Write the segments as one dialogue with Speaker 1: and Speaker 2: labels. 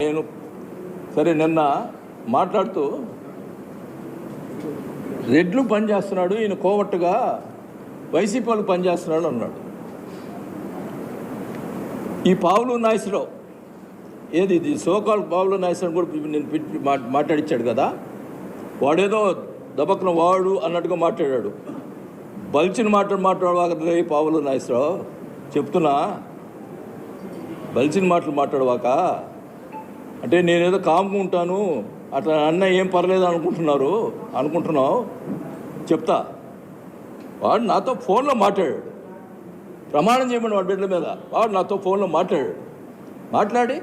Speaker 1: నేను సరే నిన్న మాట్లాడుతూ రెడ్లు పనిచేస్తున్నాడు, ఈయన కోవట్టుగా వైసీపీ వాళ్ళు పనిచేస్తున్నాడు అన్నాడు. ఈ పావులు నాయసులో ఏది ఇది సోకాల్ పావులు నాయసుని కూడా నేను మాట్లాడిచ్చాడు కదా, వాడేదో దబక్న వాడు అన్నట్టుగా మాట్లాడాడు. బలిచిన మాట్లాడవాక పావులు నాయసురావు చెప్తున్నా, బలిచిన మాటలు మాట్లాడవాక అంటే నేనేదో కామ్గా ఉంటాను అట్లా అన్న ఏం పర్లేదు అనుకుంటున్నావు చెప్తా. వాడు నాతో ఫోన్లో మాట్లాడాడు, ప్రమాణం చేయమని వాడి బిడ్డల మీద వాడు నాతో ఫోన్లో మాట్లాడి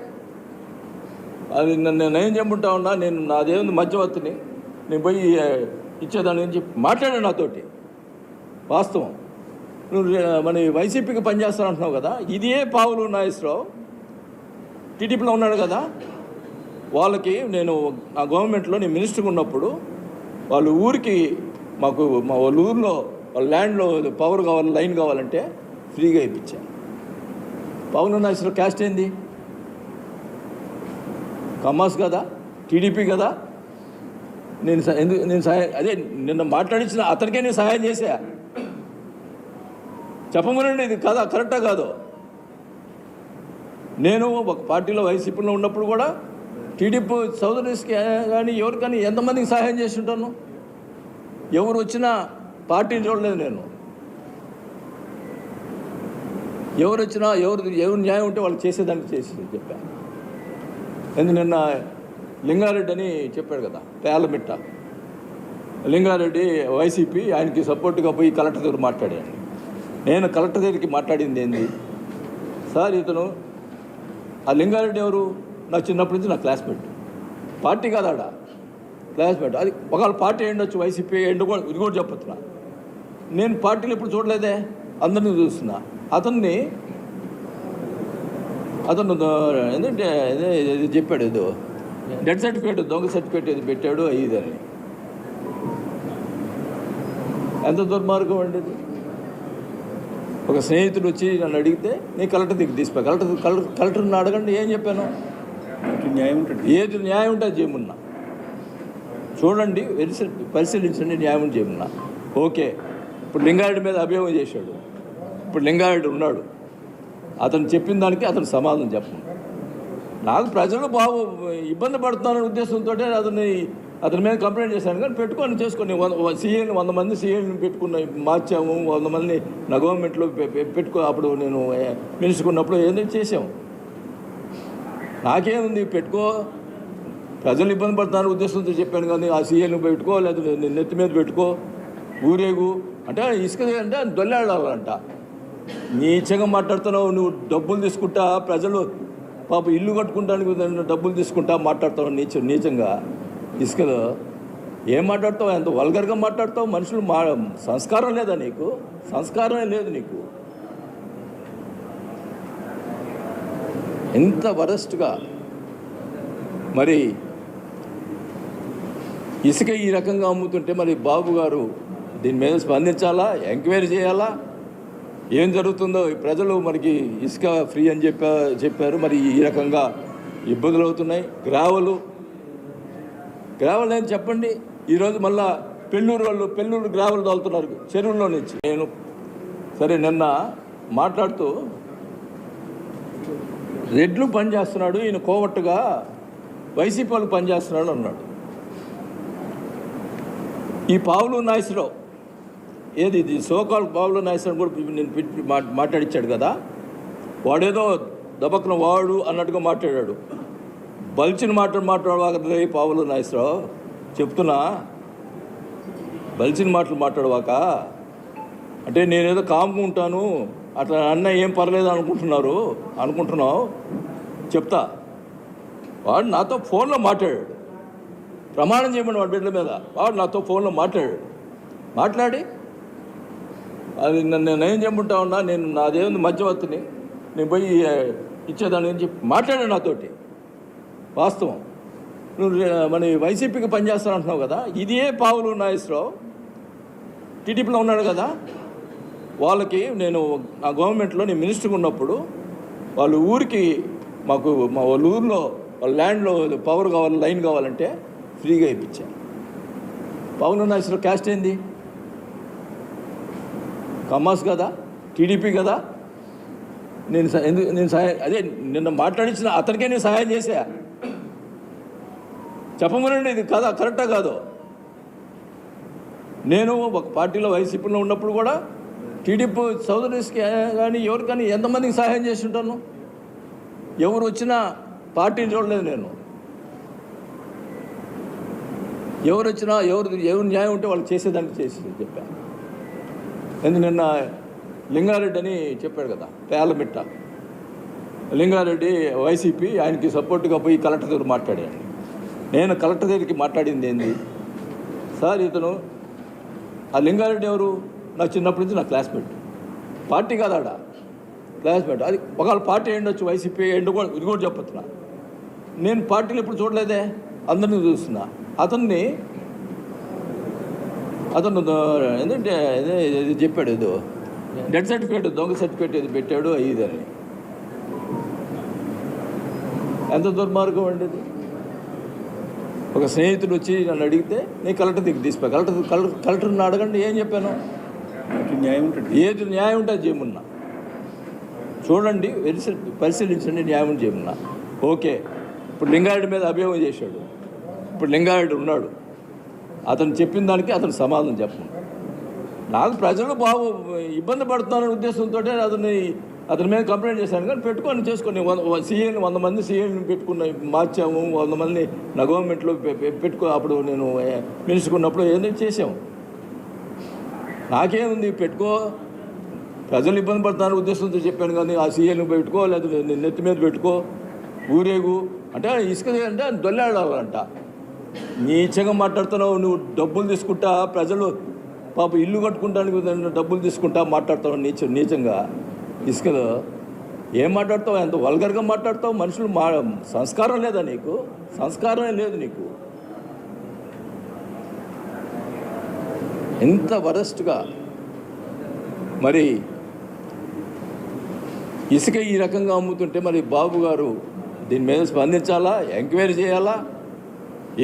Speaker 1: అది నేనేం చెప్పంటా ఉన్నా, నేను నాదేముంది మధ్యవర్తిని, నేను పోయి ఇచ్చేదాన్ని అని చెప్పి మాట్లాడాడు నాతోటి. వాస్తవం, నువ్వు మన వైసీపీకి పనిచేస్తాను అంటున్నావు కదా, ఇదే పావులు నాగేశ్వరరావు టీడీపీలో ఉన్నాడు కదా, వాళ్ళకి నేను నా గవర్నమెంట్లో నేను మినిస్టర్గా ఉన్నప్పుడు వాళ్ళ ఊరికి మా వాళ్ళ ఊరిలో వాళ్ళ ల్యాండ్లో పవర్ కావాలి, లైన్ కావాలంటే ఫ్రీగా ఇప్పించాను. పావులు నాగేశ్వరరావు క్యాస్ట్ ఏంది? కమ్మాస్ కదా, టీడీపీ కదా. నేను సహాయం అదే నిన్న మాట్లాడించిన అతనికే నేను సహాయం చేశా. చెప్పమనండి, ఇది కదా కరెక్టా కాదు. నేను ఒక పార్టీలో వైసీపీలో ఉన్నప్పుడు కూడా టీడీపీ సోదరులకి కానీ ఎవరికైనా ఎంతమందికి సహాయం చేసి ఉంటాను. ఎవరు వచ్చినా పార్టీని చూడలేదు నేను. ఎవరు వచ్చినా ఎవరు న్యాయం ఉంటే వాళ్ళు చేసేదానికి చేసి చెప్పాను. నిన్న లింగారెడ్డి అని చెప్పాడు కదా, పేలమిట్ట లింగారెడ్డి వైసీపీ, ఆయనకి సపోర్ట్గా పోయి కలెక్టర్ దగ్గర మాట్లాడాను. నేను కలెక్టర్ దగ్గరికి మాట్లాడింది ఏంది సార్, ఇతను ఆ లింగారెడ్డి ఎవరు, నా చిన్నప్పటి నుంచి నా క్లాస్మేట్, పార్టీ కాదు ఆడ క్లాస్మేట్. అది ఒకవేళ పార్టీ ఏండొచ్చు, వైసీపీ ఏంటో కూడా ఇది కూడా చెప్పొచ్చునా. నేను పార్టీలు ఎప్పుడు చూడలేదే, అందరినీ చూస్తున్నా. అతను ఏంటంటే ఇది చెప్పాడు, ఏదో డెత్ సర్టిఫికేట్ దొంగ సర్టిఫికేట్ ఇది పెట్టాడు ఇదని. ఎంత దుర్మార్గం అండి ఇది. ఒక స్నేహితుడు వచ్చి నన్ను అడిగితే నేను కలెక్టర్ దగ్గర తీసిపోయా. కలెక్టర్ని అడగండి, ఏం చెప్పాను, న్యాయం ఉంటుంది, ఏది న్యాయం ఉంటుంది చేయమన్నా, చూడండి పరిశీలించండి, న్యాయం చేయమన్నా. ఓకే, ఇప్పుడు లింగారెడ్డి మీద అభియోగం చేశాడు, ఇప్పుడు లింగారెడ్డి ఉన్నాడు, అతను చెప్పిన దానికి అతను సమాధానం చెప్పను. నాకు ప్రజలు ఇబ్బంది పడుతున్నారనే ఉద్దేశంతో అతని మీద కంప్లైంట్ చేశాను. కానీ పెట్టుకొని చేసుకొని 100 మంది సీఎల్ని పెట్టుకున్న మార్చాము, 100 మందిని నా గవర్నమెంట్లో అప్పుడు నేను మినిస్టర్కున్నప్పుడు ఏదైనా చేసాము. నాకేముంది, పెట్టుకో, ప్రజలు ఇబ్బంది పడుతున్నారు ఉద్దేశంతో చెప్పాను. కానీ ఆ సీఎల్ని పెట్టుకో, లేదా నెత్తి మీద పెట్టుకో, ఊరేగు అంటే ఇసుక అంటే దొల్లాడాలంట. నీచంగా మాట్లాడుతున్నావు నువ్వు. డబ్బులు తీసుకుంటా, ప్రజలు పాప ఇల్లు కట్టుకుంటానికి డబ్బులు తీసుకుంటా మాట్లాడుతావు నీచంగా. ఇసుకలో ఏం మాట్లాడతావు, ఎంత వల్గర్గా మాట్లాడతావు. మనుషులు సంస్కారం లేదా నీకు? సంస్కారమే లేదు నీకు. ఎంత వరస్ట్గా మరి ఇసుక ఈ రకంగా అమ్ముతుంటే మరి బాబు గారు దీని మీద స్పందించాలా, ఎంక్వైరీ చేయాలా, ఏం జరుగుతుందో. ప్రజలు మనకి ఇసుక ఫ్రీ అని చెప్పారు, మరి ఈ రకంగా ఇబ్బందులు అవుతున్నాయి. గ్రావెల్ అని చెప్పండి. ఈరోజు మళ్ళా పెళ్ళూరు గ్రావెల్ తోలుతున్నారు చెరువుల్లో నుంచి. నేను సరే నిన్న మాట్లాడుతూ రెడ్లు పనిచేస్తున్నాడు, ఈయన కోవట్టుగా వైసీపీ వాళ్ళు పనిచేస్తున్నాడు అన్నాడు. ఈ పావులు నాయసులో ఏది ఇది సోకాల్ పావులు నాయసుని కూడా నేను మాట్లాడిచ్చాడు కదా, వాడేదో దబక్న వాడు అన్నట్టుగా మాట్లాడాడు. బలిచిన మాట్లాడవాక పావులు నాగేశ్వరరావు చెప్తున్నా, బలిచిన మాట్లాడవాక అంటే నేనేదో కామ్గా ఉంటాను అట్లా అన్న ఏం పర్లేదు అనుకుంటున్నావు చెప్తా. వాడు నాతో ఫోన్లో మాట్లాడాడు, ప్రమాణం చేయమని వాడి బిడ్డల మీద వాడు నాతో ఫోన్లో మాట్లాడి అది నేనేం చెప్పంటా ఉన్నా, నేను నాదేముంది మధ్యవర్తిని, నేను పోయి ఇచ్చేదాన్ని అని చెప్పి మాట్లాడాడు నాతోటి. వాస్తవం, నువ్వు మన వైసీపీకి పనిచేస్తాను అంటున్నావు కదా, ఇదే పావులు నాగేశ్వరరావు టీడీపీలో ఉన్నాడు కదా, వాళ్ళకి నేను నా గవర్నమెంట్లో నేను మినిస్టర్గా ఉన్నప్పుడు వాళ్ళ ఊరికి మా వాళ్ళ ఊరిలో వాళ్ళ ల్యాండ్లో పవర్ కావాలి, లైన్ కావాలంటే ఫ్రీగా ఇప్పించాను. పవన్ నాయకుడు క్యాస్ట్ ఏంది? కమ్మాస్ కదా, టీడీపీ కదా. నేను సహాయం అదే నిన్న మాట్లాడించిన అతనికే నేను సహాయం చేశా. చెప్పమనండి, ఇది కదా కరెక్టా కాదు. నేను ఒక పార్టీలో వైసీపీలో ఉన్నప్పుడు కూడా టీడీపీ సోదరులకి కానీ ఎవరికైనా ఎంతమందికి సహాయం చేసి ఉంటాను. ఎవరు వచ్చినా పార్టీని చూడలేదు నేను. ఎవరు వచ్చినా ఎవరు న్యాయం ఉంటే వాళ్ళు చేసేదానికి చేసి చెప్పాను. నిన్న లింగారెడ్డి అని చెప్పాడు కదా, పేలమిట్ట లింగారెడ్డి వైసీపీ, ఆయనకి సపోర్ట్గా పోయి కలెక్టర్ దగ్గర మాట్లాడాను. నేను కలెక్టర్ దగ్గరికి మాట్లాడింది ఏంది సార్, ఇతను ఆ లింగారెడ్డి ఎవరు? నాకు చిన్నప్పటి నుంచి నా క్లాస్మేట్, పార్టీ కాదు ఆడ క్లాస్మేట్. అది ఒకవేళ పార్టీ ఏండొచ్చు, వైసీపీ ఎండు కూడా, ఇది కూడా చెప్పొచ్చునా. నేను పార్టీలు ఎప్పుడు చూడలేదే, అందరినీ చూస్తున్నా. అతను ఏంటంటే ఇది చెప్పాడు, ఏదో డెత్ సర్టిఫికేట్, దొంగ సర్టిఫికేట్ ఏది పెట్టాడు ఇదని. ఎంత దుర్మార్గం అండి ఇది. ఒక స్నేహితుడు వచ్చి నన్ను అడిగితే నేను కలెక్టర్ దగ్గర తీసిపోయా. కలెక్టర్ని అడగండి, ఏం చెప్పాను?
Speaker 2: న్యాయం ఉంటుంది,
Speaker 1: ఏది న్యాయం ఉంటుంది చేయమన్నా, చూడండి పరిశీలించండి, న్యాయం చేయమన్నా. ఓకే, ఇప్పుడు లింగారెడ్డి మీద అభియోగం చేశాడు. ఇప్పుడు లింగారెడ్డి ఉన్నాడు, అతను చెప్పిన దానికి అతను సమాధానం చెప్పను. నాకు ప్రజలు ఇబ్బంది పడుతున్నారనే ఉద్దేశంతో అతని మీద కంప్లైంట్ చేశాను. కానీ పెట్టుకొని చేసుకొని 100 మంది సీఎల్ని పెట్టుకున్న మార్చాము, 100 మంది నా గవర్నమెంట్లో అప్పుడు నేను మినిస్టర్ ఉన్నప్పుడు ఏదో చేసాము. నాకేముంది, పెట్టుకో, ప్రజలు ఇబ్బంది పడుతున్నారు ఉద్దేశంతో చెప్పాను. కానీ ఆ సీఎల్ని పెట్టుకో, లేదా నెత్తి మీద పెట్టుకో, ఊరేగు అంటే ఇసుక అంటే దొల్లాడాలంట. నీచంగా మాట్లాడుతున్నావు నువ్వు. డబ్బులు తీసుకుంటా, ప్రజలు పాప ఇల్లు కట్టుకుంటానికి డబ్బులు తీసుకుంటా మాట్లాడుతావు నీచంగా. ఇసుకలో ఏం మాట్లాడతావు? ఎంత వల్గర్గా మాట్లాడతావు. మనుషులు సంస్కారం లేదా నీకు? సంస్కారమే లేదు నీకు. ఎంత వరస్ట్గా మరి ఇసుక ఈ రకంగా అమ్ముతుంటే మరి బాబు గారు దీని మీద స్పందించాలా, ఎంక్వైరీ చేయాలా,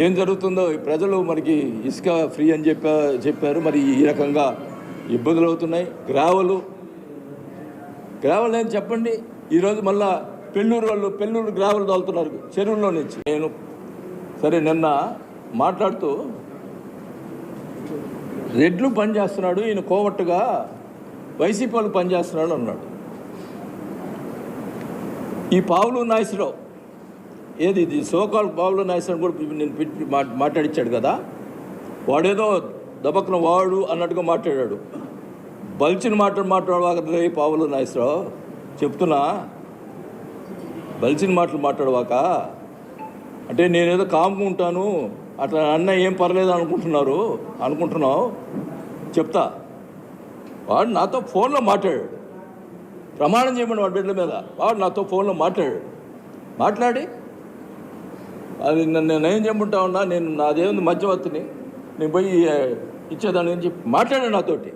Speaker 1: ఏం జరుగుతుందో. ప్రజలు మనకి ఇసుక ఫ్రీ అని చెప్పారు, మరి ఈ రకంగా ఇబ్బందులు అవుతున్నాయి. గ్రావెల్ అని చెప్పండి. ఈరోజు మళ్ళా పెళ్ళూరు గ్రావెల్ తోలుతున్నారు చెరువుల్లో నుంచి. నేను సరే నిన్న మాట్లాడుతూ రెడ్లు పనిచేస్తున్నాడు, ఈయన కోవట్టుగా వైసీపీ వాళ్ళు పనిచేస్తున్నాడు అన్నాడు. ఈ పావులు నాయసరావు ఏది ఇది సోకాల్ పావులు నాయసరావు కూడా నేను మాట్లాడిచ్చాడు కదా, వాడేదో దబక్కన వాడు అన్నట్టుగా మాట్లాడాడు. బలిచిన మాట్లాడవాక పావులు నాయసరావు చెప్తున్నా, బలిచిన మాట్లాడవాక అంటే నేనేదో కామ్గా ఉంటాను, అట్లా అన్న ఏం పర్లేదు అనుకుంటున్నావు. చెప్తా, వాడు నాతో ఫోన్లో మాట్లాడాడు. ప్రమాణం చేయమని వాడి బిడ్డల మీద వాడు నాతో ఫోన్లో మాట్లాడి అది నేనేం చెప్పుంటా ఉన్నా, నేను నాదేముంది మధ్యవర్తిని, నేను పోయి ఇచ్చేదాన్ని అని చెప్పి మాట్లాడాడు నాతోటి.